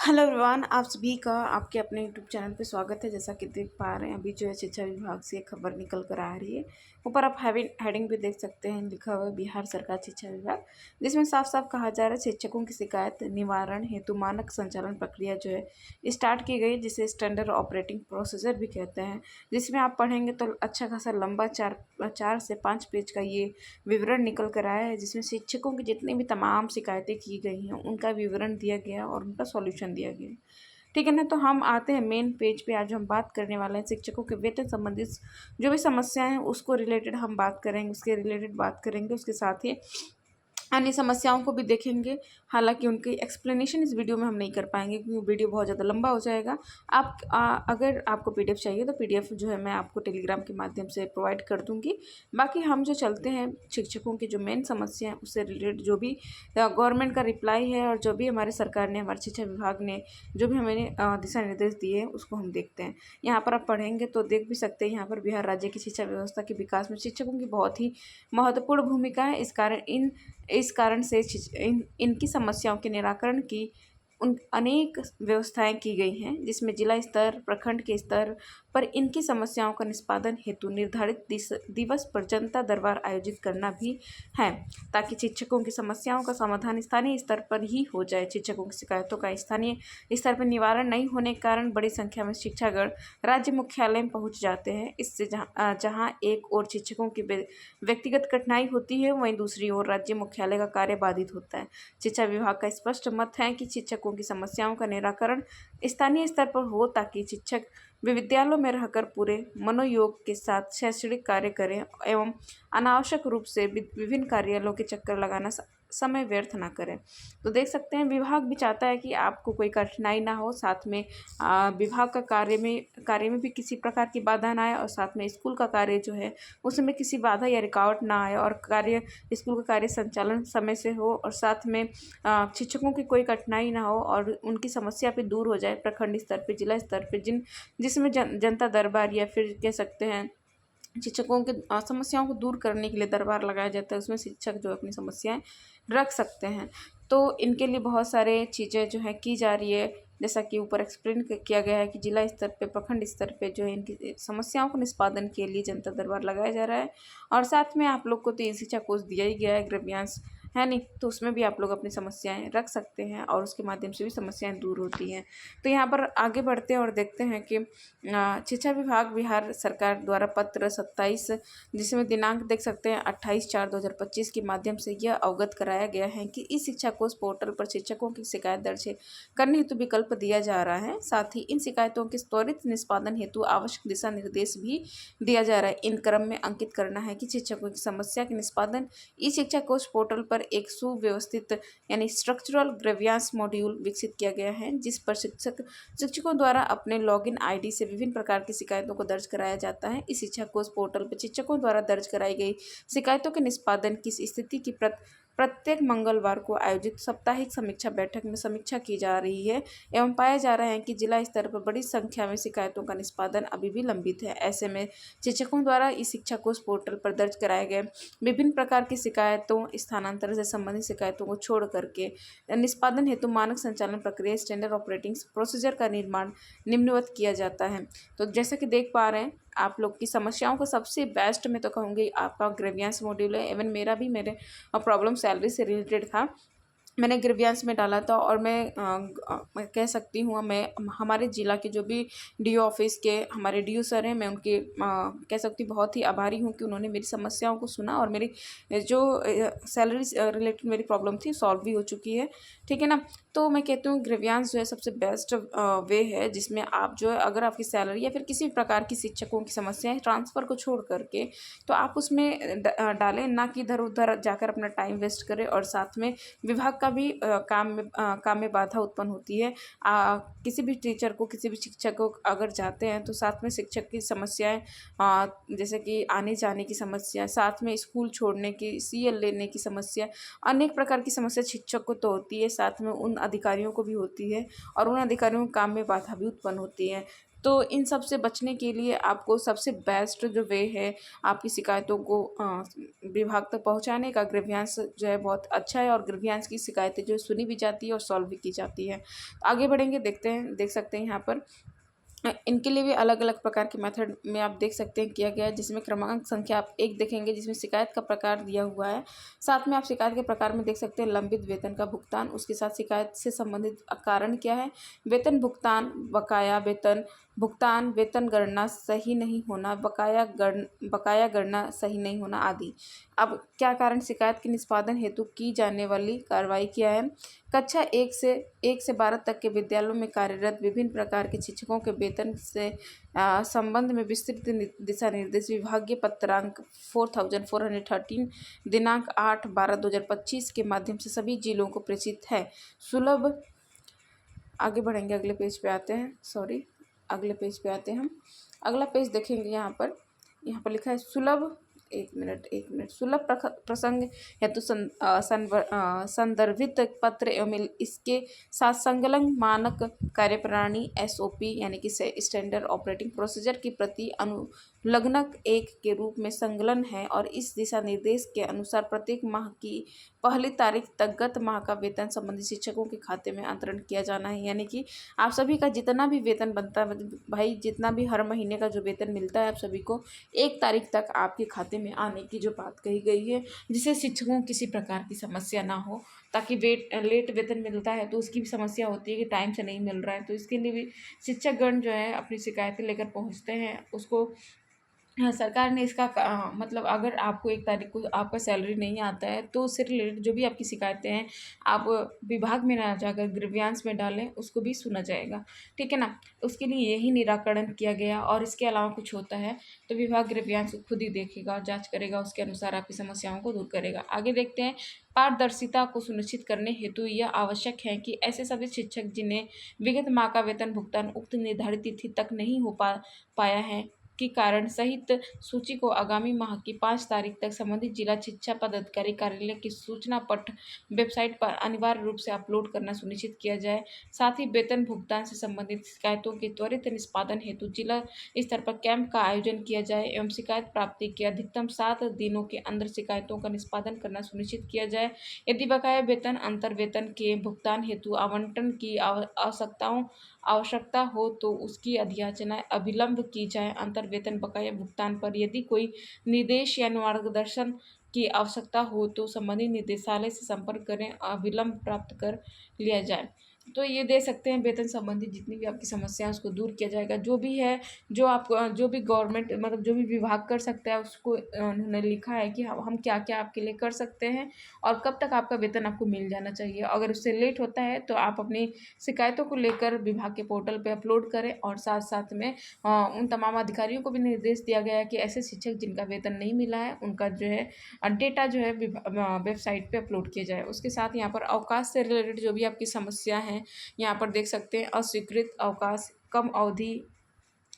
Hello everyone, आप सभी का आपके अपने यूट्यूब चैनल पे स्वागत है। जैसा कि देख पा रहे हैं, अभी जो है शिक्षा विभाग से एक खबर निकल कर आ रही है। ऊपर आप हेडिंग भी देख सकते हैं, लिखा हुआ है बिहार सरकार शिक्षा विभाग, जिसमें साफ साफ कहा जा रहा है शिक्षकों की शिकायत निवारण हेतु मानक संचालन प्रक्रिया जो है स्टार्ट की गई, जिसे स्टैंडर्ड ऑपरेटिंग प्रोसीजर भी कहते हैं। जिसमें आप पढ़ेंगे तो अच्छा खासा लंबा 4 से 5 पेज का ये विवरण निकल कर आया है, जिसमें शिक्षकों की जितनी भी तमाम शिकायतें की गई हैं उनका विवरण दिया गया और उनका सॉल्यूशन दिया गया। ठीक है ना। तो हम आते हैं मेन पेज पे। आज हम बात करने वाले हैं शिक्षकों के वेतन संबंधित जो भी समस्याएं हैं उसको रिलेटेड हम बात करेंगे, उसके रिलेटेड बात करेंगे। उसके साथ ही अन्य समस्याओं को भी देखेंगे। हालांकि उनकी एक्सप्लेनेशन इस वीडियो में हम नहीं कर पाएंगे क्योंकि वीडियो बहुत ज़्यादा लंबा हो जाएगा। अगर आपको पीडीएफ चाहिए तो पीडीएफ जो है मैं आपको टेलीग्राम के माध्यम से प्रोवाइड कर दूंगी। बाकी हम जो चलते हैं शिक्षकों की जो मेन समस्या है उससे रिलेटेड जो भी गवर्नमेंट का रिप्लाई है और जो भी हमारे सरकार ने, हमारे शिक्षा विभाग ने जो भी हमें दिशा निर्देश दिए हैं उसको हम देखते हैं। यहाँ पर आप पढ़ेंगे तो देख भी सकते हैं, यहाँ पर बिहार राज्य की शिक्षा व्यवस्था के विकास में शिक्षकों की बहुत ही महत्वपूर्ण भूमिका है। इस कारण से इनकी समस्याओं के निराकरण की उन अनेक व्यवस्थाएं की गई हैं, जिसमें जिला स्तर, प्रखंड के स्तर पर इनकी समस्याओं का निष्पादन हेतु निर्धारित दिवस पर जनता दरबार आयोजित करना भी है, ताकि शिक्षकों की समस्याओं का समाधान स्थानीय स्तर पर ही हो जाए। शिक्षकों की शिकायतों का स्थानीय स्तर पर निवारण नहीं होने के कारण बड़ी संख्या में शिक्षागण राज्य मुख्यालय में पहुंच जाते हैं। इससे जहां एक और शिक्षकों की व्यक्तिगत कठिनाई होती है, वहीं दूसरी ओर राज्य मुख्यालय का कार्य बाधित होता है। शिक्षा विभाग का स्पष्ट मत है कि शिक्षकों की समस्याओं का निराकरण स्थानीय स्तर पर हो, ताकि शिक्षक विद्यालयों में रहकर पूरे मनोयोग के साथ शैक्षणिक कार्य करें एवं अनावश्यक रूप से विभिन्न कार्यालयों के चक्कर लगाना समय व्यर्थ ना करें। तो देख सकते हैं विभाग भी चाहता है कि आपको कोई कठिनाई ना हो, साथ में विभाग का कार्य में भी किसी प्रकार की बाधा ना आए और साथ में स्कूल का कार्य जो है उसमें किसी बाधा या रुकावट ना आए और स्कूल का कार्य संचालन समय से हो और साथ में शिक्षकों की कोई कठिनाई ना हो और उनकी समस्या पे दूर हो जाए। प्रखंड स्तर पे, जिला स्तर पे जिसमें जनता दरबार या फिर कह सकते हैं शिक्षकों के समस्याओं को दूर करने के लिए दरबार लगाया जाता है, उसमें शिक्षक जो अपनी समस्याएं रख सकते हैं। तो इनके लिए बहुत सारे चीज़ें जो है की जा रही है, जैसा कि ऊपर एक्सप्लेन किया गया है कि जिला स्तर पे, प्रखंड स्तर पे जो है इनकी समस्याओं को निष्पादन के लिए जनता दरबार लगाया जा रहा है। और साथ में आप लोग को तो शिक्षा कोष दिया ही गया है, ग्रव्यांश है नहीं, तो उसमें भी आप लोग अपनी समस्याएं रख सकते हैं और उसके माध्यम से भी समस्याएं दूर होती हैं। तो यहाँ पर आगे बढ़ते हैं और देखते हैं कि शिक्षा विभाग बिहार सरकार द्वारा पत्र 27, जिसमें दिनांक देख सकते हैं 28/4/2025 के माध्यम से यह अवगत कराया गया है कि इस शिक्षा कोष पोर्टल पर शिक्षकों की शिकायत दर्ज करने हेतु विकल्प दिया जा रहा है। साथ ही इन शिकायतों के त्वरित निष्पादन हेतु आवश्यक दिशा निर्देश भी दिया जा रहा है। इन क्रम में अंकित करना है कि शिक्षकों की समस्या के निष्पादन ई शिक्षा कोष पोर्टल पर एक सुव्यवस्थित यानी स्ट्रक्चरल ग्रव्यांश मॉड्यूल विकसित किया गया है, जिस पर शिक्षकों द्वारा अपने लॉगिन आईडी से विभिन्न प्रकार की शिकायतों को दर्ज कराया जाता है। इस शिक्षा कोष पोर्टल पर शिक्षकों द्वारा दर्ज कराई गई शिकायतों के निष्पादन की स्थिति की प्रत्येक मंगलवार को आयोजित साप्ताहिक समीक्षा बैठक में समीक्षा की जा रही है एवं पाया जा रहा है कि जिला स्तर पर बड़ी संख्या में शिकायतों का निष्पादन अभी भी लंबित है। ऐसे में शिक्षकों द्वारा इस शिक्षा कोष पोर्टल पर दर्ज कराए गए विभिन्न प्रकार की शिकायतों, स्थानांतरण से संबंधित शिकायतों को छोड़ करके निष्पादन हेतु मानक संचालन प्रक्रिया स्टैंडर्ड ऑपरेटिंग प्रोसीजर का निर्माण निम्नवत किया जाता है। तो जैसा कि देख पा रहे हैं, आप लोग की समस्याओं को सबसे बेस्ट मैं तो कहूँगी आपका ग्रेवियांस मॉड्यूल है। इवन मेरे प्रॉब्लम सैलरी से रिलेटेड था, मैंने ग्रेवियांस में डाला था और मैं कह सकती हूँ, मैं हमारे ज़िला के जो भी डीओ ऑफिस के हमारे डीओ सर हैं, मैं उनके कह सकती हूँ बहुत ही आभारी हूँ कि उन्होंने मेरी समस्याओं को सुना और मेरी जो सैलरी रिलेटेड मेरी प्रॉब्लम थी सॉल्व भी हो चुकी है। ठीक है ना। तो मैं कहती हूँ ग्रेवियांस जो है सबसे बेस्ट वे है, जिसमें आप जो है अगर आपकी सैलरी या फिर किसी भी प्रकार की शिक्षकों की समस्या है ट्रांसफ़र को छोड़ करके, तो आप उसमें डालें, ना कि इधर उधर जाकर अपना टाइम वेस्ट करें। और साथ में विभाग का भी काम में बाधा उत्पन्न होती है। किसी भी टीचर को, किसी भी शिक्षक को अगर जाते हैं तो साथ में शिक्षक की समस्याएं, जैसे कि आने जाने की समस्या, साथ में स्कूल छोड़ने की, सीएल लेने की समस्या, अनेक प्रकार की समस्या शिक्षक को तो होती है, साथ में उन अधिकारियों को भी होती है और उन अधिकारियों के काम में बाधा भी उत्पन्न होती है। तो इन सब से बचने के लिए आपको सबसे बेस्ट जो वे है आपकी शिकायतों को विभाग तक पहुंचाने का, ग्रीवियंस जो है बहुत अच्छा है, और ग्रीवियंस की शिकायतें जो सुनी भी जाती है और सॉल्व भी की जाती है। आगे बढ़ेंगे, देखते हैं, देख सकते हैं यहाँ पर इनके लिए भी अलग अलग प्रकार के मेथड में आप देख सकते हैं किया गया है, जिसमें क्रमांक संख्या आप 1 देखेंगे जिसमें शिकायत का प्रकार दिया हुआ है। साथ में आप शिकायत के प्रकार में देख सकते हैं लंबित वेतन का भुगतान, उसके साथ शिकायत से संबंधित कारण क्या है, वेतन भुगतान, बकाया वेतन भुगतान, वेतन गणना सही नहीं होना, बकाया गणना सही नहीं होना आदि। अब क्या कारण शिकायत के निष्पादन हेतु की जाने वाली कार्रवाई क्या है। कक्षा 1 से 12 तक के विद्यालयों में कार्यरत विभिन्न प्रकार के शिक्षकों के वेतन से संबंध में विस्तृत दिशा निर्देश विभागीय पत्रांक 4413 दिनांक 8/12/2025 के माध्यम से सभी जिलों को प्रेषित है। सुलभ, आगे बढ़ेंगे, अगले पेज पे आते हैं, अगले पेज पे आते हैं हम। अगला पेज देखेंगे, यहाँ पर लिखा है सुलभ, एक मिनट, सुलभ प्रसंग हेतु संदर्भित पत्र एवं इसके साथ संलग्न मानक कार्यप्रणाली SOP यानी कि स्टैंडर्ड ऑपरेटिंग प्रोसीजर की प्रति अनुलग्नक 1 के रूप में संलग्न है, और इस दिशा निर्देश के अनुसार प्रत्येक माह की पहली तारीख तक गत माह का वेतन संबंधित शिक्षकों के खाते में अंतरण किया जाना है। यानी कि आप सभी का जितना भी वेतन बनता है, भाई जितना भी हर महीने का जो वेतन मिलता है, आप सभी को 1 तारीख तक आपके खाते में आने की जो बात कही गई है, जिससे शिक्षकों को किसी प्रकार की समस्या ना हो। ताकि लेट वेतन मिलता है तो उसकी भी समस्या होती है कि टाइम से नहीं मिल रहा है, तो इसके लिए भी शिक्षकगण जो है अपनी शिकायतें लेकर पहुंचते हैं उसको। हाँ, सरकार ने इसका मतलब अगर आपको 1 तारीख को आपका सैलरी नहीं आता है तो उससे रिलेटेड जो भी आपकी शिकायतें हैं आप विभाग में ना जाकर ग्रीवियंस में डालें, उसको भी सुना जाएगा, ठीक है ना। उसके लिए यही निराकरण किया गया, और इसके अलावा कुछ होता है तो विभाग ग्रीवियंस को खुद ही देखेगा, जांच करेगा, उसके अनुसार आपकी समस्याओं को दूर करेगा। आगे देखते हैं, पारदर्शिता को सुनिश्चित करने हेतु यह आवश्यक है कि ऐसे सभी शिक्षक जिन्हें विगत माह का वेतन भुगतान उक्त निर्धारित तिथि तक नहीं हो पाया है के कारण सहित सूची को आगामी माह की 5 तारीख तक संबंधित जिला शिक्षा पदाधिकारी कार्यालय की सूचना पट वेबसाइट पर अनिवार्य रूप से अपलोड करना सुनिश्चित किया जाए। साथ ही वेतन भुगतान से संबंधित शिकायतों के त्वरित निष्पादन हेतु जिला स्तर पर कैंप का आयोजन किया जाए एवं शिकायत प्राप्ति के अधिकतम 7 दिनों के अंदर शिकायतों का निष्पादन करना सुनिश्चित किया जाए। यदि बकाया वेतन, अंतर वेतन के भुगतान हेतु आवंटन की आवश्यकता हो तो उसकी अधियाचना अविलंब की जाए। अंतर वेतन बकाया भुगतान पर यदि कोई निर्देश या मार्गदर्शन की आवश्यकता हो तो संबंधित निदेशालय से संपर्क करें, अविलंब प्राप्त कर लिया जाए। तो ये दे सकते हैं वेतन संबंधी जितनी भी आपकी समस्या है उसको दूर किया जाएगा। जो भी है, जो भी गवर्नमेंट मतलब जो भी विभाग कर सकता है उसको उन्होंने लिखा है कि हम क्या क्या आपके लिए कर सकते हैं और कब तक आपका वेतन आपको मिल जाना चाहिए। अगर उससे लेट होता है तो आप अपनी शिकायतों को लेकर विभाग के पोर्टल पे अपलोड करें, और साथ साथ में उन तमाम अधिकारियों को भी निर्देश दिया गया है कि ऐसे शिक्षक जिनका वेतन नहीं मिला है उनका जो है डेटा जो है वेबसाइट पे अपलोड किया जाए। उसके साथ यहाँ पर अवकाश से रिलेटेड जो भी आपकी समस्या है यहाँ पर देख सकते हैं, अस्वीकृत अवकाश, कम अवधि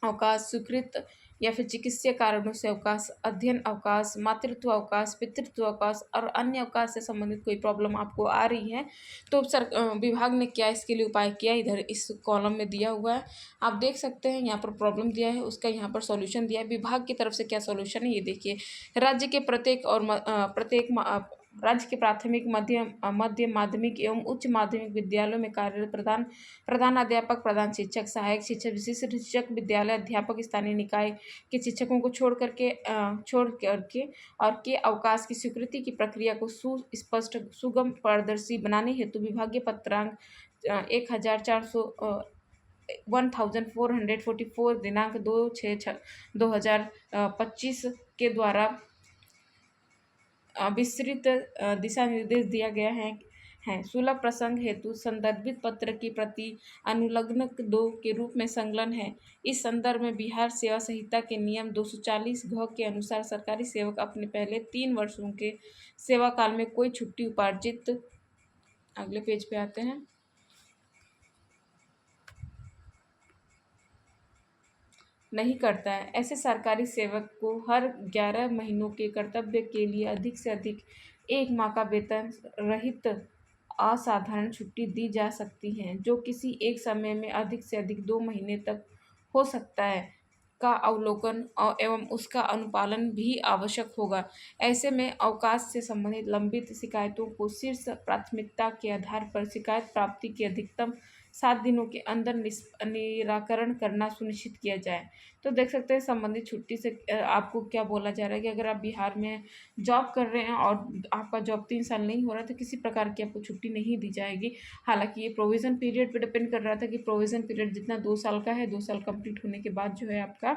अवकाश, स्वीकृत या फिर चिकित्सीय कारणों से अवकाश, अध्ययन अवकाश, मातृत्व अवकाश, पितृत्व अवकाश और अन्य अवकाश से संबंधित कोई प्रॉब्लम आपको आ रही है तो विभाग ने क्या इसके लिए उपाय किया, इधर इस कॉलम में दिया हुआ है, आप देख सकते हैं। यहाँ पर प्रॉब्लम दिया है, उसका यहाँ पर सॉल्यूशन दिया है। विभाग की तरफ से क्या सॉल्यूशन है ये देखिए। राज्य के राज्य के प्राथमिक, मध्य माध्यमिक एवं उच्च माध्यमिक विद्यालयों में कार्यरत प्रधानाध्यापक, प्रधान शिक्षक, सहायक शिक्षक, विशिष्ट शिक्षक, विद्यालय अध्यापक, स्थानीय निकाय के शिक्षकों को छोड़ करके और के अवकाश की स्वीकृति की प्रक्रिया को सुस्पष्ट, सुगम, पारदर्शी बनाने हेतु विभागीय पत्रांक 1444 दिनांक 2/6/2025 के द्वारा विस्तृत दिशा निर्देश दिया गया है। सुलभ प्रसंग हेतु संदर्भित पत्र की प्रति अनुलग्न 2 के रूप में संलग्न है। इस संदर्भ में बिहार सेवा संहिता के नियम 240 घ के अनुसार सरकारी सेवक अपने पहले 3 वर्षों के सेवा काल में कोई छुट्टी उपार्जित, अगले पेज पे आते हैं, नहीं करता है। ऐसे सरकारी सेवक को हर 11 महीनों के कर्तव्य के लिए अधिक से अधिक 1 माह का वेतन रहित असाधारण छुट्टी दी जा सकती है, जो किसी एक समय में अधिक से अधिक 2 महीने तक हो सकता है का अवलोकन और एवं उसका अनुपालन भी आवश्यक होगा। ऐसे में अवकाश से संबंधित लंबित शिकायतों को शीर्ष प्राथमिकता के आधार पर शिकायत प्राप्ति के अधिकतम 7 दिनों के अंदर निराकरण करना सुनिश्चित किया जाए। तो देख सकते हैं संबंधित छुट्टी से आपको क्या बोला जा रहा है कि अगर आप बिहार में जॉब कर रहे हैं और आपका जॉब 3 साल नहीं हो रहा है, तो किसी प्रकार की आपको छुट्टी नहीं दी जाएगी। हालाँकि ये प्रोविज़न पीरियड पे डिपेंड कर रहा था कि प्रोविज़न पीरियड जितना 2 साल का है, 2 साल कंप्लीट होने के बाद जो है आपका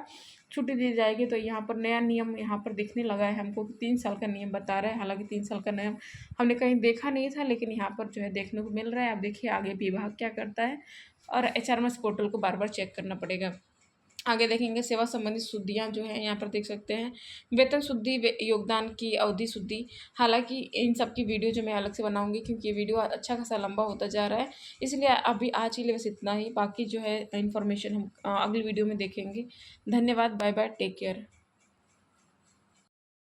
छुट्टी दी जाएगी। तो यहाँ पर नया नियम यहाँ पर दिखने लगा है हमको कि 3 साल का नियम बता रहा है। हालाँकि 3 साल का नियम हमने कहीं देखा नहीं था, लेकिन यहाँ पर जो है देखने को मिल रहा है। आप देखिए आगे विभाग क्या करता है, और एचआरएमएस पोर्टल को बार-बार चेक करना पड़ेगा। आगे देखेंगे सेवा संबंधित शुद्धियाँ जो हैं यहाँ पर देख सकते हैं। वेतन शुद्धि, योगदान की अवधि शुद्धि। हालांकि इन सब की वीडियो जो मैं अलग से बनाऊंगी, क्योंकि ये वीडियो अच्छा खासा लंबा होता जा रहा है, इसलिए अभी आज के लिए बस इतना ही। बाकी जो है इन्फॉर्मेशन हम अगली वीडियो में देखेंगे। धन्यवाद, बाय बाय, टेक केयर।